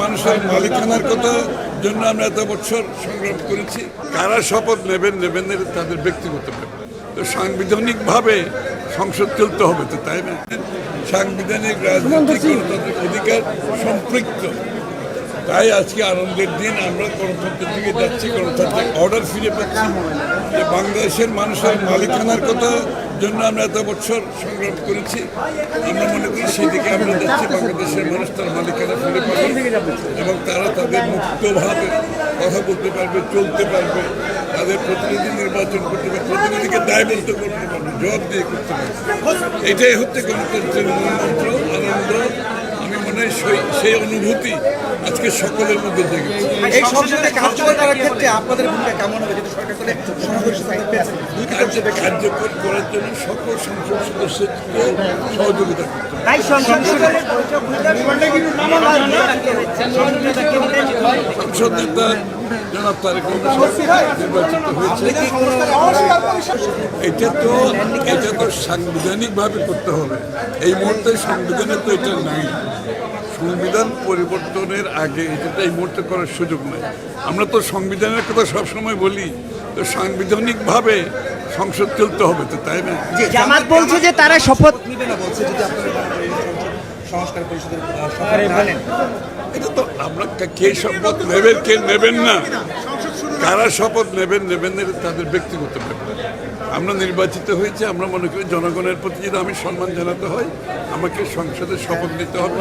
মানুষের মালিকানার কথা জন্য আমরা এত বছর সংগ্রাম করেছি। কারা শপথ নেবেন নেবেন না এটা তাদের ব্যক্তিগত ব্যাপার। তো সাংবিধানিকভাবে সংসদ চলতে হবে, তো তাই না? সাংবিধানিক রাজনৈতিক গণতান্ত্রিক অধিকার সম্পৃক্ত। তাই আজকে আনন্দের দিন, আমরা গণতন্ত্রের দিকে যাচ্ছি, গণতান্ত্রিক অর্ডার ফিরে পাচ্ছি। যে বাংলাদেশের মানুষের মালিকানার কথা জন্য আমরা এত বছর সংগ্রাম করেছি, আমরা মনে করি সেই দিকে আমরা যাচ্ছি। বাংলাদেশের মানুষ তার মালিকানা ফিরে পাবে এবং তারা তাদের মুক্তভাবে কথা বলতে পারবে, চলতে পারবে, তাদের প্রতিনিধি নির্বাচন করতে পারবে, প্রতিনিধিকে দায়বদ্ধ করতে পারবে, জবাব দিয়ে করতে পারবে। এটাই হচ্ছে গণতন্ত্রের মূলমন্ত্র, আনন্দ। আমি মনে হয় সেই অনুভূতি আজকে সকলের মধ্যে জেগেছে। এই সংসদে কার্যকর করার ক্ষেত্রে আপনাদের ভূমিকা কেমন হবে যদি সরকার করে কার্যকর করার জন্য সকল সংসদ সদস্যকে সহযোগিতা করতে হবে। সংসদ নেতা জনাব তারেক রহমান নির্বাচিত হয়েছে। এটা তো সাংবিধানিকভাবে করতে হবে। এই মুহূর্তে সংবিধানে তো এটা নাই। সংবিধান পরিবর্তনের আগে এটা এই মুহূর্তে করার সুযোগ নেই। আমরা তো সংবিধানের কথা সবসময় বলি, তো সাংবিধানিকভাবে সংসদ চলতে হবে, তো তাই না? জামাত বলছে যে তারা শপথ নিবে না, বলছে যদি আপনারা সংস্কার পরিষদের এটা তো আমরা কে শপথ নেবেন কে নেবেন না, কারা শপথ নেবেন নেবেন না এটা তাদের ব্যক্তিগত ব্যাপার। আমরা নির্বাচিত হয়েছে, আমরা মনে করি জনগণের প্রতি যদি আমি সম্মান জানাতে হয়, আমাকে সংসদে শপথ নিতে হবে।